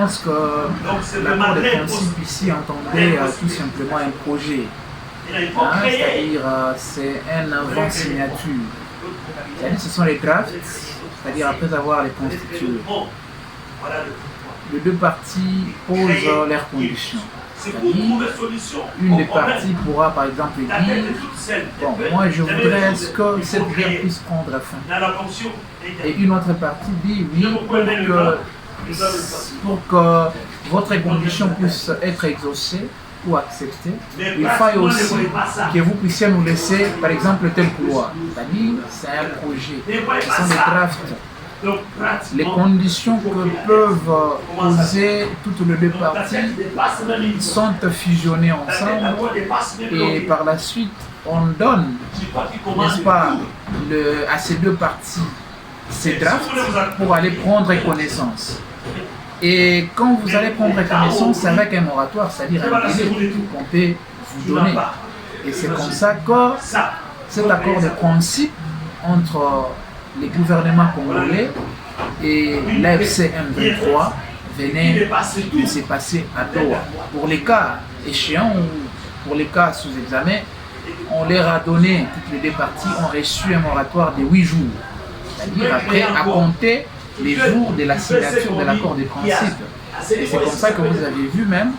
pense que l'accord de principe ici entendait tout simplement un projet. C'est-à-dire c'est un avant-signature. C'est-à-dire ce sont les drafts, c'est-à-dire après avoir les constitués. Les deux parties posent leurs conditions. Une des parties pourra par exemple dire bon, moi je voudrais que cette guerre puisse prendre fin. Et une autre partie dit oui, pour que votre condition puisse être exaucée ou acceptée, il faut aussi que vous puissiez nous laisser par exemple tel couloir. C'est-à-dire c'est un projet, ce sont des drafts. Les conditions que peuvent poser toutes les deux parties sont fusionnées ensemble et par la suite on donne, n'est-ce pas, à ces deux parties ces drafts pour aller prendre connaissance. Et quand vous allez prendre connaissance, c'est avec un moratoire, c'est-à-dire un délai qu'on peut vous donner. Et c'est comme ça que cet accord de principe entre les gouvernements congolais et l'AFC M23 venait de se passer à Doha. Pour les cas échéants ou pour les cas sous examen, on leur a donné, toutes les deux parties ont reçu un moratoire de 8 jours. C'est-à-dire après à compter les jours de la signature de l'accord de principe. Et c'est comme ça que vous avez vu même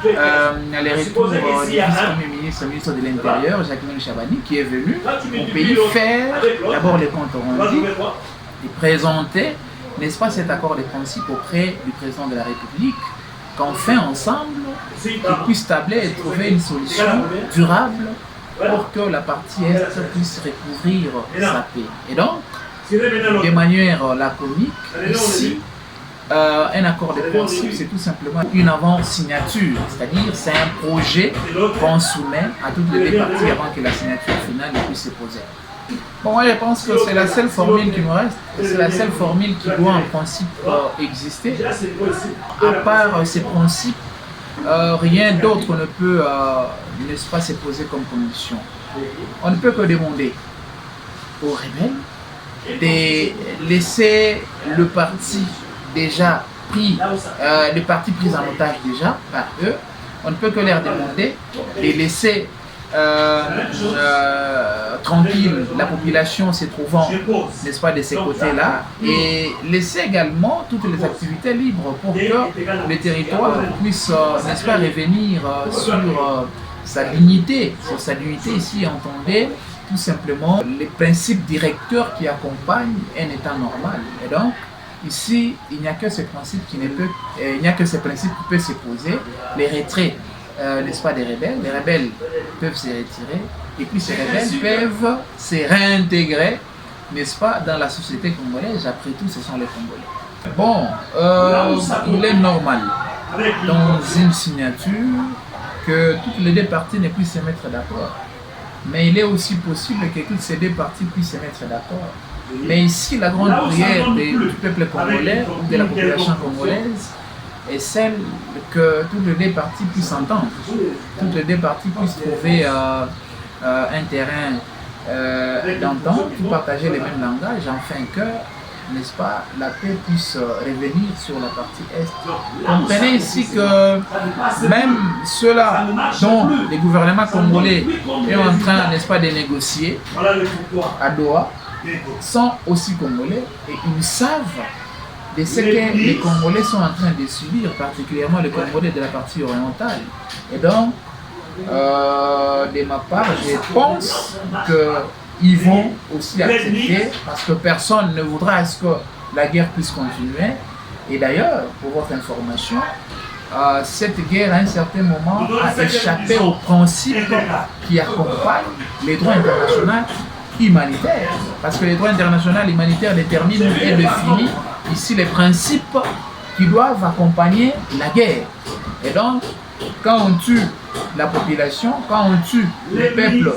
les retours du vice-premier ministre de l'Intérieur, Jacqueline Chabani, qui est venu au pays faire d'abord les comptes rendus et présenter, n'est-ce pas, cet accord de principe auprès du président de la République, qu'enfin ensemble, ils puissent tabler et trouver une solution durable pour que la partie Est puisse recouvrir sa paix. Et donc, de manière laconique, ici, un accord de principe, c'est tout simplement une avant-signature, c'est-à-dire c'est un projet qu'on soumet à toutes les deux parties avant que la signature finale ne puisse se poser. Bon, moi je pense que c'est la seule formule qui nous reste, c'est la seule formule qui doit en principe exister. À part ces principes, rien d'autre ne peut, n'est-ce pas, se poser comme condition. On ne peut que demander aux rebelles de laisser le parti déjà pris, le parti pris en otage déjà par eux. On ne peut que leur demander de laisser tranquille la population se trouvant, n'est-ce pas, de ces côtés-là, et laisser également toutes les activités libres pour que le territoire puisse, n'est-ce pas, revenir sur sa dignité. Sur sa dignité, ici, entendez tout simplement les principes directeurs qui accompagnent un État normal. Et donc, ici, il n'y a que ce principe qui ne peut, il n'y a que ce principe qui peut se poser, les retraits, n'est-ce pas, des rebelles. Les rebelles peuvent se retirer et puis ces rebelles peuvent se réintégrer, n'est-ce pas, dans la société congolaise. Après tout, ce sont les Congolais. Bon, il est normal dans une signature que toutes les deux parties ne puissent se mettre d'accord. Mais il est aussi possible que toutes ces deux parties puissent se mettre d'accord. Mais ici, la grande prière du peuple congolais ou de la population congolaise est celle que toutes les deux parties puissent s'entendre. Toutes les deux parties puissent trouver un terrain d'entente, partager les mêmes langages, afin que, n'est-ce pas, la paix puisse revenir sur la partie Est. Comprenez ici que même ceux-là dont les gouvernements congolais est en train, n'est-ce pas, de négocier à Doha, sont aussi congolais et ils savent de ce que les Congolais sont en train de subir, particulièrement les Congolais de la partie orientale. Et donc, de ma part, je pense qu'ils vont aussi accepter, parce que personne ne voudra à ce que la guerre puisse continuer. Et d'ailleurs, pour votre information, cette guerre à un certain moment a échappé aux principes qui accompagnent les droits internationaux humanitaires. Parce que les droits internationaux humanitaires déterminent et définissent ici les principes qui doivent accompagner la guerre. Et donc, quand on tue la population, quand on tue le peuple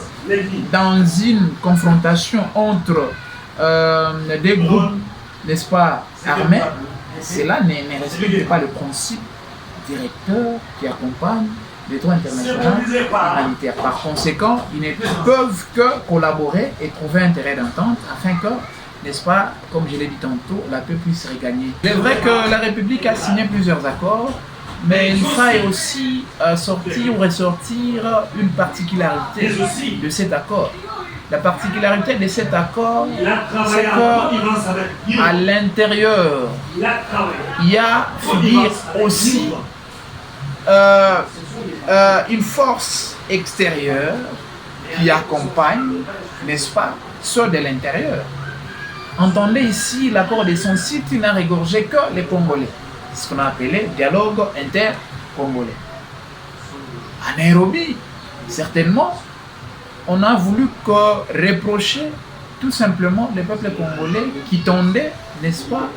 dans une confrontation entre des groupes, n'est-ce pas, armés, cela ne respecte pas le principe directeur qui accompagne les droits internationaux humanitaires. Par conséquent, ils ne peuvent que collaborer et trouver un terrain d'entente afin que n'est-ce pas, comme je l'ai dit tantôt, la paix puisse regagner. C'est vrai que la République a signé plusieurs accords, mais il faille aussi sortir ou ressortir une particularité de cet accord. La particularité de cet accord, c'est qu'à l'intérieur, il y a aussi une force extérieure qui accompagne, n'est-ce pas, ceux de l'intérieur. Entendez ici l'accord de son site, il n'a regorgé que les Congolais. C'est ce qu'on a appelé dialogue inter-congolais. À Nairobi, certainement, on a voulu reprocher tout simplement le peuple congolais qui tendait, n'est-ce pas,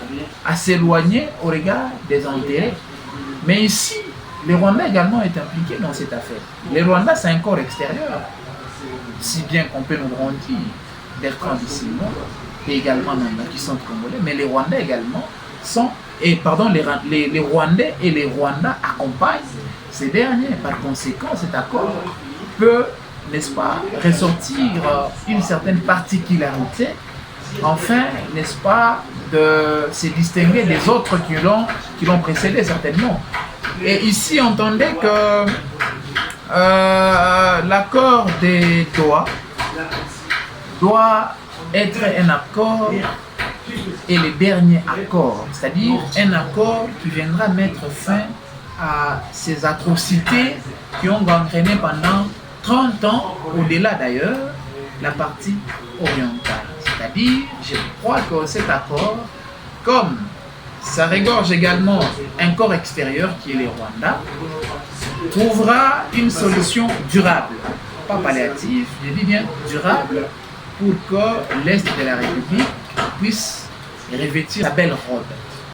à s'éloigner au regard des intérêts. Mais ici, le Rwanda également est impliqué dans cette affaire. Le Rwanda, c'est un corps extérieur, si bien qu'on peut nous grandir Bertrand Bisimon et également Nanga qui sont congolais, mais les Rwandais également sont, les Rwandais et les Rwandais accompagnent ces derniers. Par conséquent, cet accord peut, n'est-ce pas, ressortir une certaine particularité, enfin, n'est-ce pas, de se distinguer des autres qui l'ont précédé certainement. Et ici, entendez que l'accord de Doha doit être un accord et le dernier accord, c'est-à-dire un accord qui viendra mettre fin à ces atrocités qui ont gangréné pendant 30 ans, au-delà d'ailleurs, la partie orientale. C'est-à-dire, je crois que cet accord, comme ça regorge également un corps extérieur qui est le Rwanda, trouvera une solution durable, pas palliative, je dis bien durable, pour que l'Est de la République puisse revêtir la belle robe.